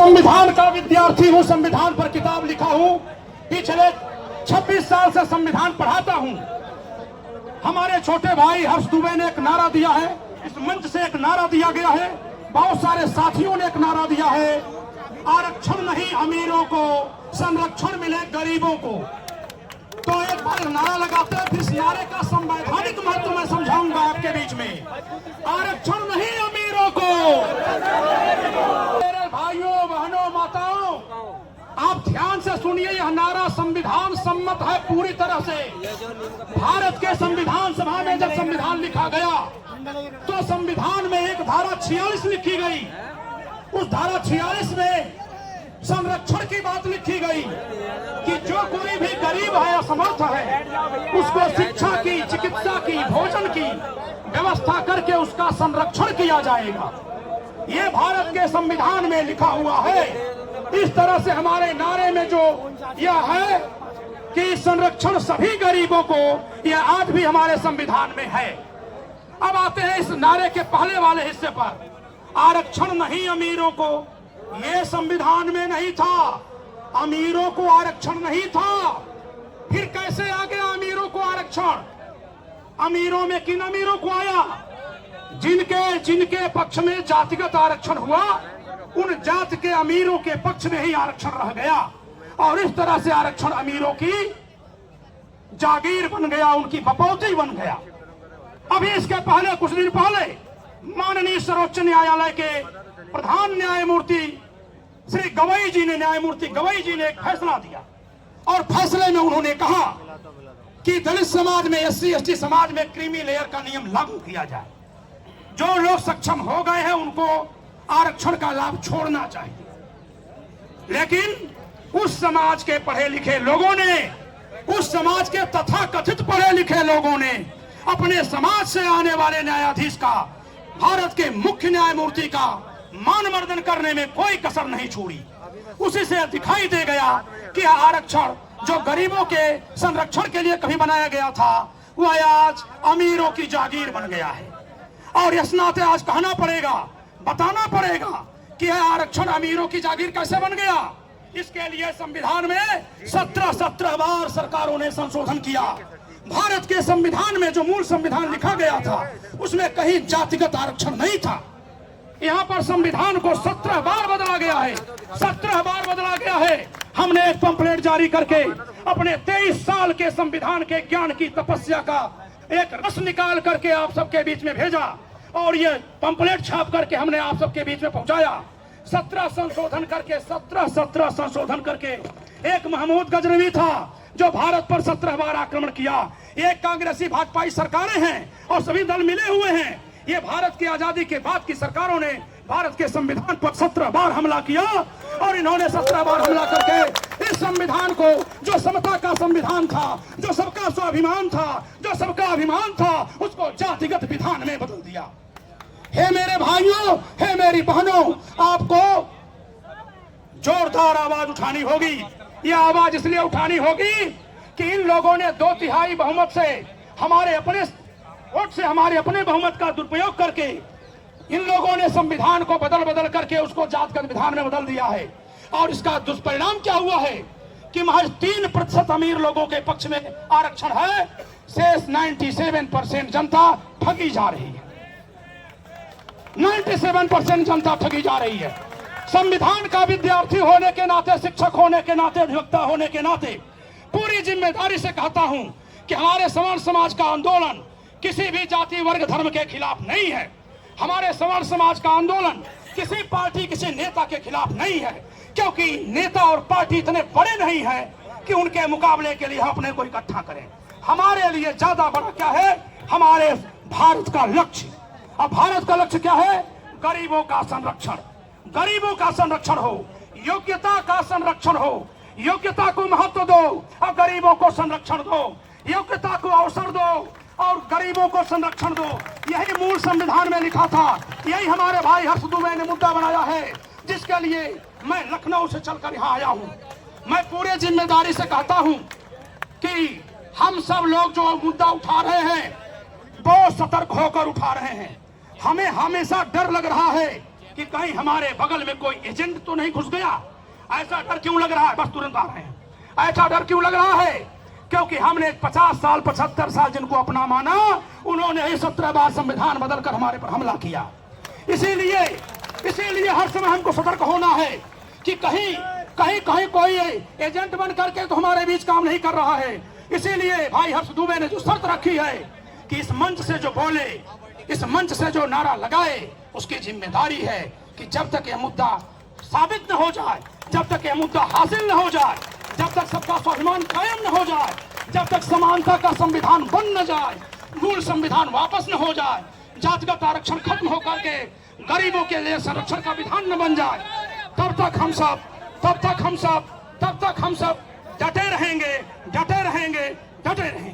संविधान का विद्यार्थी हूँ, संविधान पर किताब लिखा हूँ, पिछले 26 साल से संविधान पढ़ाता हूँ। हमारे छोटे भाई हर्ष दुबे ने एक नारा दिया है, इस मंच से एक नारा दिया गया है, बहुत सारे साथियों ने एक नारा दिया है, आरक्षण नहीं अमीरों को, संरक्षण मिले गरीबों को। तो एक बार नारा लगाते हैं, फिर इस नारे का संवैधानिक महत्व मैं समझाऊंगा आपके बीच में। आरक्षण नहीं अमीरों को। मेरे भाइयों बहनों माताओं, आप ध्यान से सुनिए, यह नारा संविधान सम्मत है पूरी तरह से। भारत के संविधान सभा में जब संविधान लिखा गया तो संविधान में एक धारा 46 लिखी गई। उस धारा 46 में संरक्षण की बात लिखी गई कि जो कोई भी गरीब है, असमर्थ है, उसको शिक्षा की, चिकित्सा की, भोजन की व्यवस्था करके उसका संरक्षण किया जाएगा। ये भारत के संविधान में लिखा हुआ है। इस तरह से हमारे नारे में जो यह है कि संरक्षण सभी गरीबों को, यह आज भी हमारे संविधान में है। अब आते हैं इस नारे के पहले वाले हिस्से पर, आरक्षण नहीं अमीरों को। ये संविधान में नहीं था, अमीरों को आरक्षण नहीं था। फिर कैसे आ गया अमीरों को आरक्षण? अमीरों में किन अमीरों को आया? जिनके पक्ष में जातिगत आरक्षण हुआ, उन जाति के अमीरों के पक्ष में ही आरक्षण रह गया और इस तरह से आरक्षण अमीरों की जागीर बन गया, उनकी बपौती बन गया। अभी इसके पहले, कुछ दिन पहले, माननीय सर्वोच्च न्यायालय के प्रधान न्यायमूर्ति श्री गवई जी ने, न्यायमूर्ति गवई जी ने एक फैसला दिया और फैसले में उन्होंने कहा कि दलित समाज में, SC ST समाज में क्रीमी लेयर का नियम लागू किया जाए। जो लोग सक्षम हो गए हैं उनको आरक्षण का लाभ छोड़ना चाहिए। लेकिन उस समाज के पढ़े लिखे लोगों ने, उस समाज के तथाकथित पढ़े लिखे लोगों ने अपने समाज से आने वाले न्यायाधीश का, भारत के मुख्य न्यायमूर्ति का मानमर्दन करने में कोई कसर नहीं छोड़ी। उसी से दिखाई दे गया कि आरक्षण जो गरीबों के संरक्षण के लिए कभी बनाया गया था, वह आज अमीरों की जागीर बन गया है। और इस नाते आज कहना पड़ेगा, बताना पड़ेगा कि यह आरक्षण अमीरों की जागीर कैसे बन गया। इसके लिए संविधान में 17 बार सरकारों ने संशोधन किया। भारत के संविधान में जो मूल संविधान लिखा गया था, उसमें कहीं जातिगत आरक्षण नहीं था। यहाँ पर संविधान को 17 बार बदला गया है, 17 बार बदला गया है। हमने एक पंपलेट जारी करके अपने 23 साल के संविधान के ज्ञान की तपस्या का एक रस निकाल करके आप सबके बीच में भेजा और ये पंपलेट छाप करके हमने आप सबके बीच में पहुंचाया। 17 संशोधन करके, 17 संशोधन करके। एक महमूद गजनवी था जो भारत पर 17 बार आक्रमण किया। एक कांग्रेसी भाजपाई सरकारें हैं और सभी दल मिले हुए हैं। ये भारत की आजादी के बाद की सरकारों ने भारत के संविधान पर 17 बार हमला किया और इन्होंने 17 बार हमला करके इस संविधान को, जो समता का संविधान था, जो सबका स्वाभिमान था, जो सबका अभिमान था, उसको जातिगत विधान में बदल दिया। हे मेरे भाइयों, हे मेरी बहनों, आपको जोरदार आवाज उठानी होगी। यह आवाज इसलिए उठानी होगी कि इन लोगों ने 2/3 बहुमत से, हमारे अपने वोट से, हमारे अपने बहुमत का दुरुपयोग करके इन लोगों ने संविधान को बदल करके उसको जातिगत विधान में बदल दिया है। और इसका दुष्परिणाम क्या हुआ है कि महज 3% अमीर लोगों के पक्ष में आरक्षण है, शेष 97% जनता ठगी जा रही है। 97% जनता ठगी जा रही है। संविधान का विद्यार्थी होने के नाते, शिक्षक होने के नाते, अधिवक्ता होने के नाते पूरी जिम्मेदारी से कहता हूं कि हमारे सवर्ण समाज का आंदोलन किसी भी जाति, वर्ग, धर्म के खिलाफ नहीं है। हमारे सवर्ण समाज का आंदोलन किसी पार्टी, किसी नेता के खिलाफ नहीं है, क्योंकि नेता और पार्टी इतने बड़े नहीं हैं कि उनके मुकाबले के लिए हम अपने को इकट्ठा करें। हमारे लिए ज्यादा बड़ा क्या है? हमारे भारत का लक्ष्य। अब भारत का लक्ष्य क्या है? गरीबों का संरक्षण। गरीबों का संरक्षण हो, योग्यता का संरक्षण हो, योग्यता को महत्व दो और गरीबों को संरक्षण दो, योग्यता को अवसर दो और गरीबों को संरक्षण दो। यही मूल संविधान में लिखा था। यही हमारे भाई हर्ष दुबे ने मुद्दा बनाया है, जिसके लिए मैं लखनऊ से चलकर यहाँ आया हूँ। मैं पूरे जिम्मेदारी से कहता हूँ कि हम सब लोग जो मुद्दा उठा रहे हैं, वो सतर्क होकर उठा रहे हैं। हमें हमेशा डर लग रहा है कि कहीं हमारे बगल में कोई एजेंट तो नहीं घुस गया। ऐसा डर क्यों लग रहा है? बस तुरंत आ रहे हैं। ऐसा डर क्यों लग रहा है? क्योंकि हमने 50 साल 75 साल जिनको अपना माना, उन्होंने ही 17 बार संविधान बदलकर हमारे पर हमला किया। इसीलिए हर समय हमको सतर्क होना है कि कहीं कहीं कहीं कोई एजेंट बन करके तो हमारे बीच काम नहीं कर रहा है। इसीलिए भाई हर्ष दुबे ने जो शर्त रखी है कि इस मंच से जो बोले, इस मंच से जो नारा लगाए, उसकी जिम्मेदारी है कि जब तक यह मुद्दा साबित न हो जाए, जब तक यह मुद्दा हासिल न हो जाए, जब तक सबका स्वाभिमान कायम न हो जाए, जब तक समानता का संविधान बन न जाए, मूल संविधान वापस न हो जाए, जातिगत आरक्षण खत्म होकर के गरीबों के लिए संरक्षण का विधान न बन जाए, तब तक हम सब डटे रहेंगे।